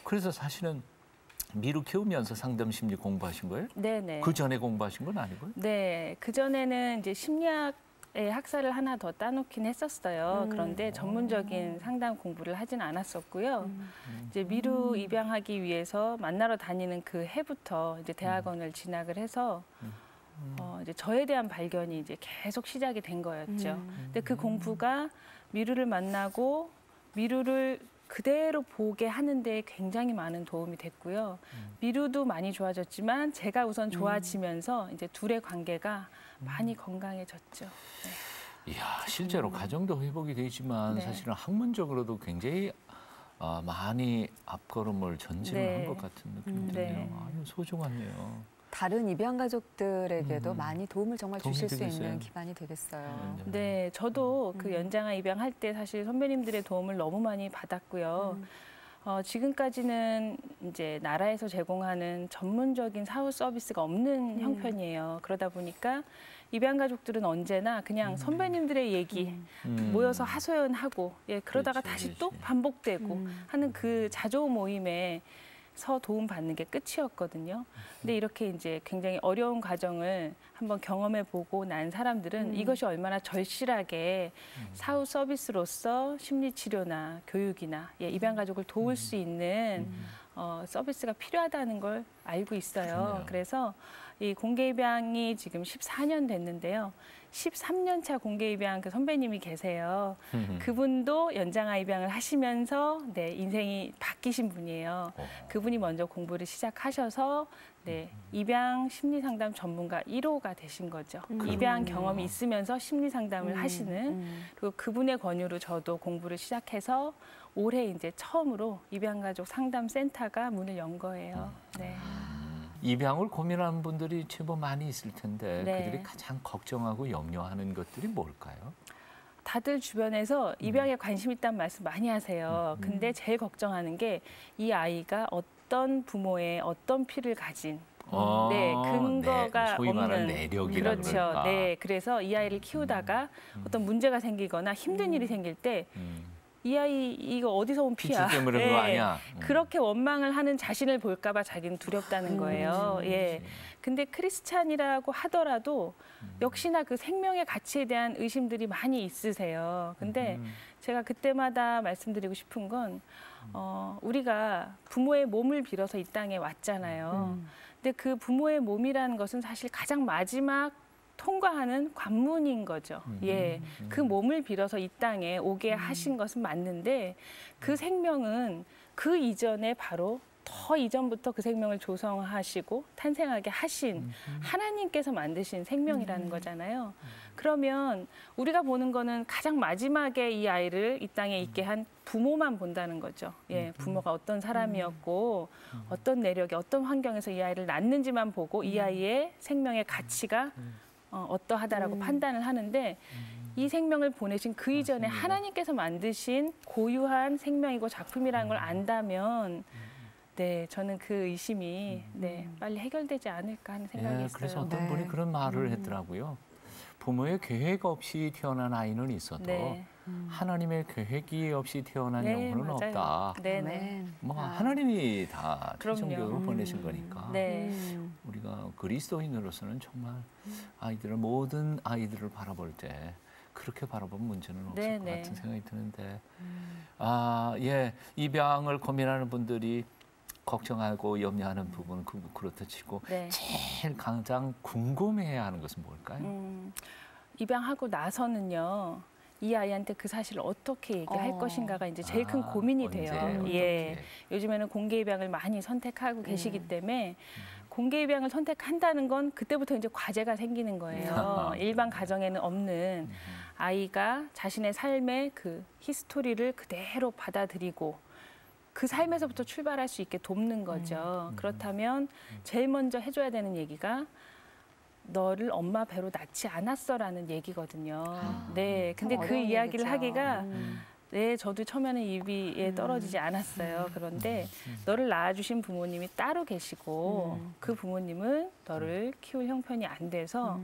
그래서 사실은 미루 키우면서 상담 심리 공부하신 거예요? 네네. 그 전에 공부하신 건 아니고요? 네, 그 전에는 이제 심리학의 학사를 하나 더 따놓긴 했었어요. 그런데 전문적인 상담 공부를 하진 않았었고요. 이제 미루 입양하기 위해서 만나러 다니는 그 해부터 이제 대학원을 진학을 해서 이제 저에 대한 발견이 이제 계속 시작이 된 거였죠. 근데 그 공부가 미루를 만나고 미루를 그대로 보게 하는 데 굉장히 많은 도움이 됐고요. 미루도 많이 좋아졌지만 제가 우선 좋아지면서 이제 둘의 관계가 많이 건강해졌죠. 네. 이야, 실제로 가정도 회복이 되지만 네. 사실은 학문적으로도 굉장히 많이 앞걸음을 전진을 네. 한 것 같은 느낌이 드네요. 네. 아유, 소중하네요. 다른 입양 가족들에게도 많이 도움을 정말 도움이 주실 수 되겠어요. 있는 기반이 되겠어요. 네, 저도 그 연장아 입양할 때 사실 선배님들의 도움을 너무 많이 받았고요. 지금까지는 이제 나라에서 제공하는 전문적인 사후 서비스가 없는 형편이에요. 그러다 보니까 입양 가족들은 언제나 그냥 선배님들의 얘기 모여서 하소연하고 그러다가 그렇지, 다시 그렇지. 또 반복되고 하는 그 자조 모임에 서 도움받는 게 끝이었거든요. 근데 이렇게 이제 굉장히 어려운 과정을 한번 경험해 보고 난 사람들은 이것이 얼마나 절실하게 사후 서비스로서 심리 치료나 교육이나 입양 가족을 도울 수 있는 서비스가 필요하다는 걸 알고 있어요. 그렇네요. 그래서 이 공개 입양이 지금 14년 됐는데요. 13년 차 공개 입양 그 선배님이 계세요. 그분도 연장아 입양을 하시면서 인생이 바뀌신 분이에요. 그분이 먼저 공부를 시작하셔서 입양 심리 상담 전문가 1호가 되신 거죠. 입양 경험이 있으면서 심리 상담을 하시는 그리고 그분의 권유로 저도 공부를 시작해서 올해 이제 처음으로 입양 가족 상담 센터가 문을 연 거예요. 네. 입양을 고민하는 분들이 제법 많이 있을 텐데 네. 그들이 가장 걱정하고 염려하는 것들이 뭘까요? 다들 주변에서 입양에 관심 있다는 말씀 많이 하세요. 근데 제일 걱정하는 게 이 아이가 어떤 부모의 어떤 피를 가진 근거가 소위 말하는 없는 내력이라 그렇죠. 그럴까. 네, 그래서 이 아이를 키우다가 어떤 문제가 생기거나 힘든 일이 생길 때 이 아이 이거 어디서 온 피야? 피치 때문에 그거 아니야. 그렇게 원망을 하는 자신을 볼까봐 자기는 두렵다는 거예요. 예. 근데 크리스찬이라고 하더라도 역시나 그 생명의 가치에 대한 의심들이 많이 있으세요. 근데 제가 그때마다 말씀드리고 싶은 건 우리가 부모의 몸을 빌어서 이 땅에 왔잖아요. 근데 그 부모의 몸이라는 것은 사실 가장 마지막 통과하는 관문인 거죠. 그 몸을 빌어서 이 땅에 오게 하신 것은 맞는데 그 생명은 그 이전에 바로 더 이전부터 그 생명을 조성하시고 탄생하게 하신 하나님께서 만드신 생명이라는 거잖아요. 그러면 우리가 보는 거는 가장 마지막에 이 아이를 이 땅에 있게 한 부모만 본다는 거죠. 부모가 어떤 사람이었고 어떤 내력에 어떤 환경에서 이 아이를 낳는지만 보고 이 아이의 생명의 가치가 어떠하다라고 판단을 하는데 이 생명을 보내신 그 이전에 하나님께서 만드신 고유한 생명이고 작품이라는 걸 안다면 저는 그 의심이 빨리 해결되지 않을까 하는 생각이 있어요. 그래서 어떤 분이 그런 말을 했더라고요. 부모의 계획 없이 태어난 아이는 있어도 하나님의 계획이 없이 태어난 영혼은 맞아요. 없다. 네네. 하나님이 다 그럼요. 최종적으로 보내신 거니까 우리가 그리스도인으로서는 정말 모든 아이들을 바라볼 때 그렇게 바라보면 문제는 없을 것 같은 생각이 드는데 입양을 고민하는 분들이 걱정하고 염려하는 부분은 그렇다 치고 제일 가장 궁금해야 하는 것은 뭘까요? 입양하고 나서는요. 이 아이한테 그 사실을 어떻게 얘기할 것인가가 이제 제일 큰 고민이 돼요. 어떻게. 요즘에는 공개 입양을 많이 선택하고 계시기 때문에 공개 입양을 선택한다는 건 그때부터 이제 과제가 생기는 거예요. 일반 가정에는 없는 아이가 자신의 삶의 그 히스토리를 그대로 받아들이고 그 삶에서부터 출발할 수 있게 돕는 거죠. 그렇다면 제일 먼저 해줘야 되는 얘기가 너를 엄마 배로 낳지 않았어라는 얘기거든요. 근데 그 이야기를 얘기죠. 하기가 저도 처음에는 입이 떨어지지 않았어요. 그런데 너를 낳아주신 부모님이 따로 계시고 그 부모님은 너를 키울 형편이 안 돼서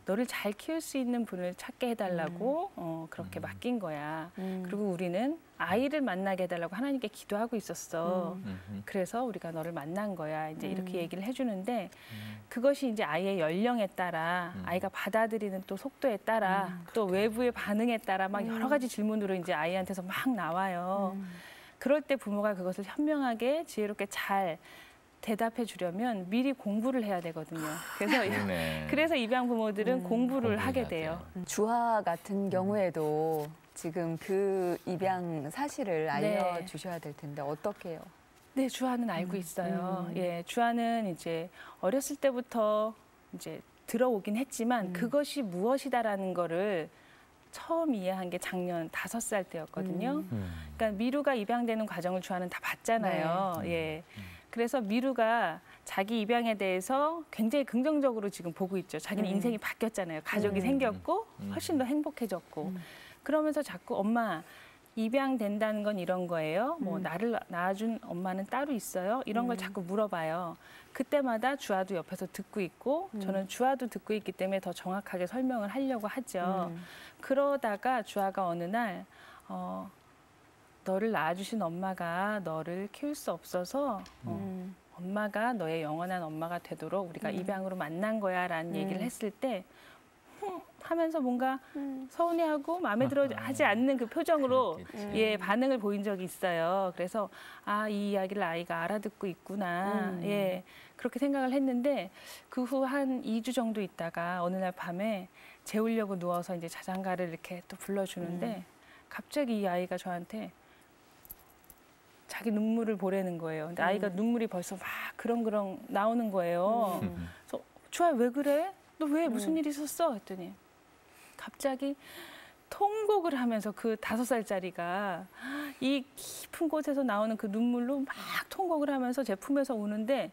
너를 잘 키울 수 있는 분을 찾게 해달라고 그렇게 맡긴 거야. 그리고 우리는 아이를 만나게 해달라고 하나님께 기도하고 있었어. 그래서 우리가 너를 만난 거야. 이제 이렇게 얘기를 해주는데 그것이 이제 아이의 연령에 따라 아이가 받아들이는 또 속도에 따라 또 외부의 반응에 따라 막 여러 가지 질문으로 이제 아이한테서 막 나와요. 그럴 때 부모가 그것을 현명하게 지혜롭게 잘 대답해 주려면 미리 공부를 해야 되거든요. 그래서 그래서 입양 부모들은 공부를 하게 돼요. 주아 같은 경우에도 지금 그 입양 사실을 알려주셔야 될 텐데 어떻게 해요? 네, 주아는 알고 있어요. 예, 주아는 이제 어렸을 때부터 이제 들어오긴 했지만 그것이 무엇이다라는 거를 처음 이해한 게 작년 5살 때였거든요. 그러니까 미루가 입양되는 과정을 주아는 다 봤잖아요. 예. 그래서 미루가 자기 입양에 대해서 굉장히 긍정적으로 지금 보고 있죠. 자기는 인생이 바뀌었잖아요. 가족이 생겼고 훨씬 더 행복해졌고. 그러면서 자꾸 엄마 입양된다는 건 이런 거예요. 뭐 나를 낳아준 엄마는 따로 있어요. 이런 걸 자꾸 물어봐요. 그때마다 주아도 옆에서 듣고 있고 저는 주아도 듣고 있기 때문에 더 정확하게 설명을 하려고 하죠. 그러다가 주아가 어느 날 너를 낳아주신 엄마가 너를 키울 수 없어서 엄마가 너의 영원한 엄마가 되도록 우리가 입양으로 만난 거야 라는 얘기를 했을 때 하면서 뭔가 서운해하고 마음에 들어 하지 않는 그 표정으로 예, 반응을 보인 적이 있어요. 그래서 아, 이 이야기를 아이가 알아듣고 있구나. 예, 그렇게 생각을 했는데 그 후 한 2주 정도 있다가 어느 날 밤에 재우려고 누워서 이제 자장가를 이렇게 또 불러주는데 갑자기 이 아이가 저한테 자기 눈물을 보라는 거예요. 근데 아이가 눈물이 벌써 막 그렁그렁 나오는 거예요. 그래서 주아야 왜 그래? 너 왜 무슨 일 있었어? 했더니 갑자기 통곡을 하면서 그 5살짜리가 이 깊은 곳에서 나오는 그 눈물로 막 통곡을 하면서 제 품에서 우는데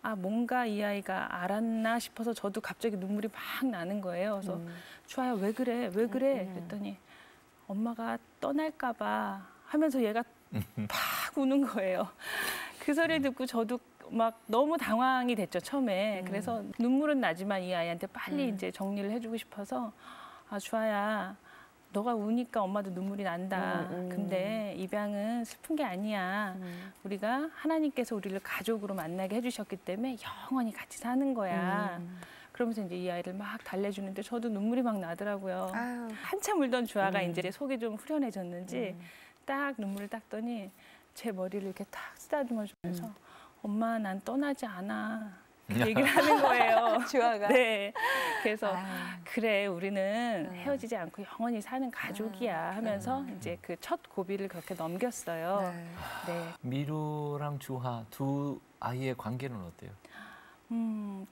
아 뭔가 이 아이가 알았나 싶어서 저도 갑자기 눈물이 막 나는 거예요. 그래서 주아야 왜 그래? 왜 그래? 그랬더니 엄마가 떠날까 봐 하면서 얘가 팍 우는 거예요. 그 소리를 듣고 저도 막 너무 당황이 됐죠, 처음에. 그래서 눈물은 나지만 이 아이한테 빨리 이제 정리를 해주고 싶어서 아, 주아야, 너가 우니까 엄마도 눈물이 난다. 근데 입양은 슬픈 게 아니야. 우리가 하나님께서 우리를 가족으로 만나게 해주셨기 때문에 영원히 같이 사는 거야. 그러면서 이제 이 아이를 막 달래주는데 저도 눈물이 막 나더라고요. 아유. 한참 울던 주아가 이제 속이 좀 후련해졌는지 딱 눈물을 닦더니 제 머리를 이렇게 탁 쓰다듬어 주면서 엄마 난 떠나지 않아. 얘기를 하는 거예요. 주아가. 네. 그래서 그래 우리는 헤어지지 않고 영원히 사는 가족이야 하면서 이제 그 첫 고비를 그렇게 넘겼어요. 네. 미루랑 주하 두 아이의 관계는 어때요?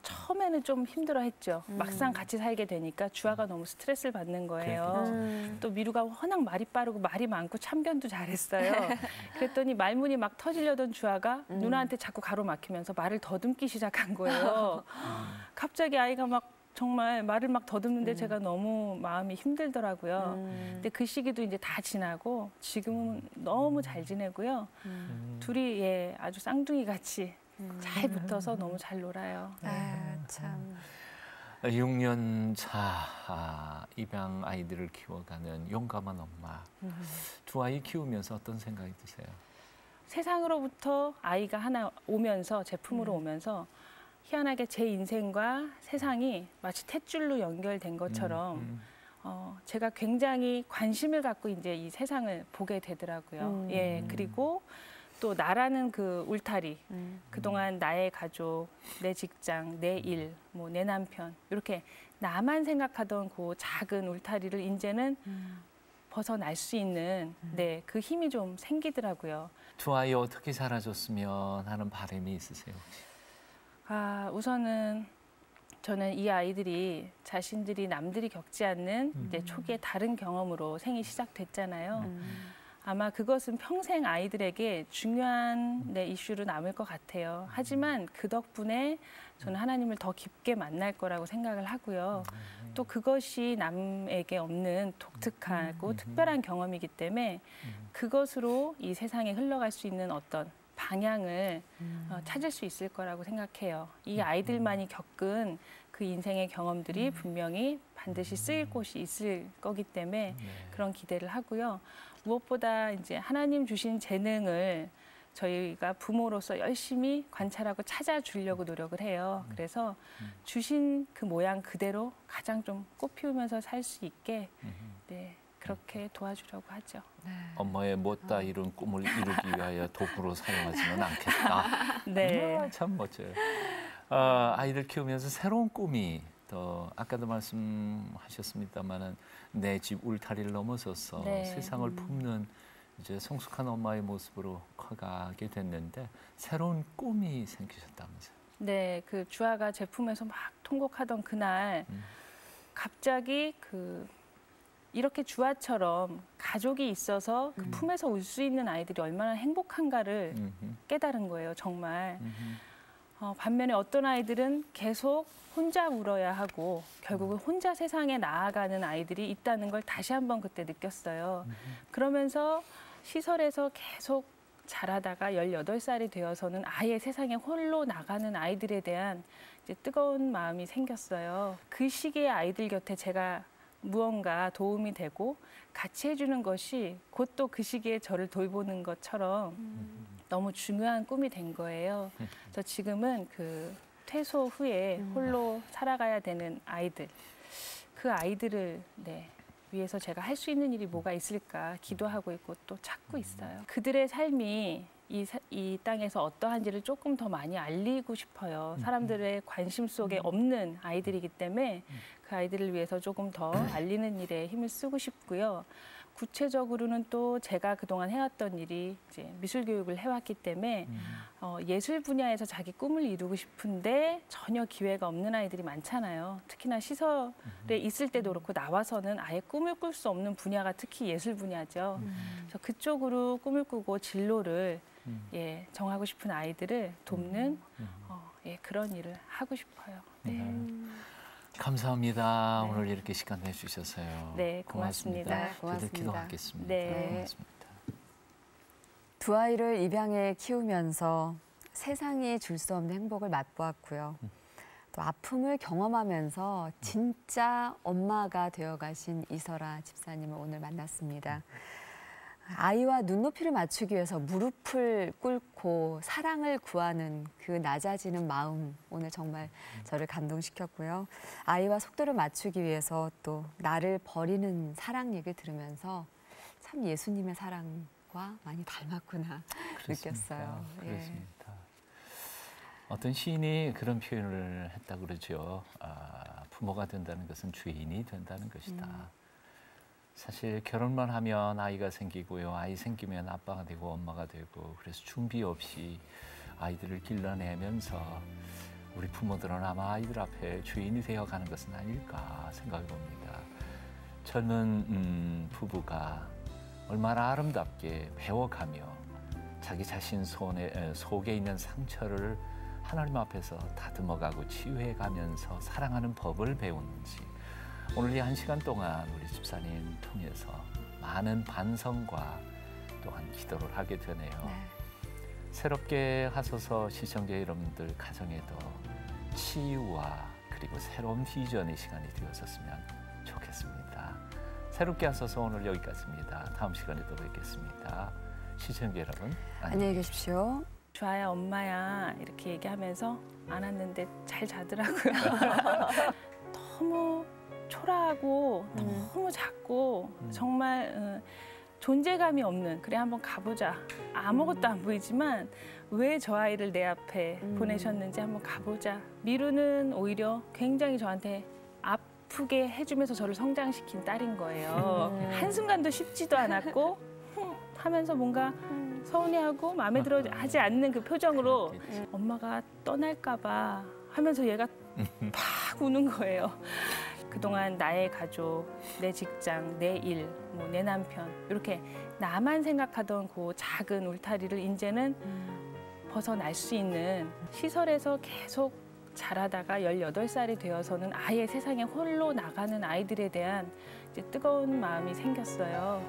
처음에는 좀 힘들어했죠. 막상 같이 살게 되니까 주아가 너무 스트레스를 받는 거예요. 또 미루가 워낙 말이 빠르고 말이 많고 참견도 잘했어요. 그랬더니 말문이 막 터지려던 주아가 누나한테 자꾸 가로막히면서 말을 더듬기 시작한 거예요. 갑자기 아이가 막 정말 말을 막 더듬는데 제가 너무 마음이 힘들더라고요. 근데 그 시기도 이제 다 지나고 지금은 너무 잘 지내고요. 둘이 예, 아주 쌍둥이 같이 잘 붙어서 너무 잘 놀아요. 아, 참. 6년 차 입양 아이들을 키워가는 용감한 엄마. 두 아이 키우면서 어떤 생각이 드세요? 세상으로부터 아이가 하나 오면서 제 품으로 오면서 희한하게 제 인생과 세상이 마치 탯줄로 연결된 것처럼 제가 굉장히 관심을 갖고 이제 이 세상을 보게 되더라고요. 예, 그리고 또 나라는 그 울타리, 그동안 나의 가족, 내 직장, 내 일, 뭐 내 남편 이렇게 나만 생각하던 그 작은 울타리를 이제는 벗어날 수 있는 네, 그 힘이 좀 생기더라고요. 두 아이 어떻게 자라줬으면 하는 바람이 있으세요? 아, 우선은 저는 이 아이들이 자신들이 남들이 겪지 않는 이제 초기에 다른 경험으로 생이 시작됐잖아요. 아마 그것은 평생 아이들에게 중요한 네, 이슈로 남을 것 같아요. 하지만 그 덕분에 저는 하나님을 더 깊게 만날 거라고 생각을 하고요. 또 그것이 남에게 없는 독특하고 특별한 경험이기 때문에 그것으로 이 세상에 흘러갈 수 있는 어떤 방향을 찾을 수 있을 거라고 생각해요. 이 아이들만이 겪은 그 인생의 경험들이 분명히 반드시 쓰일 곳이 있을 거기 때문에 그런 기대를 하고요. 무엇보다 이제 하나님 주신 재능을 저희가 부모로서 열심히 관찰하고 찾아주려고 노력을 해요. 그래서 주신 그 모양 그대로 가장 좀 꽃피우면서 살 수 있게 네, 그렇게 도와주려고 하죠. 네. 엄마의 못다 이룬 꿈을 이루기 위하여 도구로 사용하지는 않겠다. 네. 참 멋져요. 아이들 키우면서 새로운 꿈이 더 아까도 말씀하셨습니다마는 내 집 울타리를 넘어서서 네. 세상을 품는 이제 성숙한 엄마의 모습으로 커가게 됐는데 새로운 꿈이 생기셨다면서요? 네, 그 주아가 제품에서 막 통곡하던 그날 갑자기 이렇게 주아처럼 가족이 있어서 그 품에서 울 수 있는 아이들이 얼마나 행복한가를 깨달은 거예요, 정말. 반면에 어떤 아이들은 계속 혼자 울어야 하고 결국은 혼자 세상에 나아가는 아이들이 있다는 걸 다시 한번 그때 느꼈어요. 그러면서 시설에서 계속 자라다가 18살이 되어서는 아예 세상에 홀로 나가는 아이들에 대한 이제 뜨거운 마음이 생겼어요. 그 시기의 아이들 곁에 제가 무언가 도움이 되고 같이 해주는 것이 곧 또 그 시기에 저를 돌보는 것처럼 너무 중요한 꿈이 된 거예요. 그래서 지금은 그 퇴소 후에 홀로 살아가야 되는 아이들, 그 아이들을 위해서 제가 할 수 있는 일이 뭐가 있을까 기도하고 있고 또 찾고 있어요. 그들의 삶이 이 땅에서 어떠한지를 조금 더 많이 알리고 싶어요. 사람들의 관심 속에 없는 아이들이기 때문에 그 아이들을 위해서 조금 더 알리는 일에 힘을 쓰고 싶고요. 구체적으로는 또 제가 그동안 해왔던 일이 이제 미술 교육을 해왔기 때문에 예술 분야에서 자기 꿈을 이루고 싶은데 전혀 기회가 없는 아이들이 많잖아요. 특히나 시설에 있을 때도 그렇고 나와서는 아예 꿈을 꿀 수 없는 분야가 특히 예술 분야죠. 그래서 그쪽으로 꿈을 꾸고 진로를 정하고 싶은 아이들을 돕는 그런 일을 하고 싶어요. 네. 감사합니다. 네. 오늘 이렇게 시간 내주셔서요. 네, 고맙습니다. 저희들 기도하겠습니다. 네. 고맙습니다. 두 아이를 입양해 키우면서 세상이 줄 수 없는 행복을 맛보았고요. 또 아픔을 경험하면서 진짜 엄마가 되어가신 이설아 집사님을 오늘 만났습니다. 아이와 눈높이를 맞추기 위해서 무릎을 꿇고 사랑을 구하는 그 낮아지는 마음 오늘 정말 저를 감동시켰고요. 아이와 속도를 맞추기 위해서 또 나를 버리는 사랑 얘기를 들으면서 참 예수님의 사랑과 많이 닮았구나 느꼈어요. 그렇습니다. 어떤 시인이 그런 표현을 했다고 그러죠. 부모가 된다는 것은 주인이 된다는 것이다. 사실 결혼만 하면 아이가 생기고요. 아이 생기면 아빠가 되고 엄마가 되고 그래서 준비 없이 아이들을 길러내면서 우리 부모들은 아마 아이들 앞에 주인이 되어가는 것은 아닐까 생각해 봅니다. 젊은 부부가 얼마나 아름답게 배워가며 자기 자신 속에 있는 상처를 하나님 앞에서 다듬어가고 치유해가면서 사랑하는 법을 배우는지 오늘 이 1시간 동안 우리 집사님 통해서 많은 반성과 또한 기도를 하게 되네요. 새롭게 하소서 시청자 여러분들 가정에도 치유와 그리고 새로운 비전의 시간이 되었었으면 좋겠습니다. 새롭게 하소서 오늘 여기까지입니다. 다음 시간에 또 뵙겠습니다. 시청자 여러분 안녕히 계십시오. 주아야 엄마야 이렇게 얘기하면서 안았는데 잘 자더라고요. 너무 초라하고 너무 작고 정말 존재감이 없는 그래 한번 가보자. 아무것도 안 보이지만 왜 저 아이를 내 앞에 보내셨는지 한번 가보자. 미루는 오히려 굉장히 저한테 아프게 해주면서 저를 성장시킨 딸인 거예요. 한순간도 쉽지도 않았고 하면서 뭔가 서운해하고 마음에 들어 하지 않는 그 표정으로 엄마가 떠날까 봐 하면서 얘가 팍 우는 거예요. 그동안 나의 가족, 내 직장, 내 일, 내 남편 이렇게 나만 생각하던 그 작은 울타리를 이제는 벗어날 수 있는 시설에서 계속 자라다가 18살이 되어서는 아예 세상에 홀로 나가는 아이들에 대한 이제 뜨거운 마음이 생겼어요.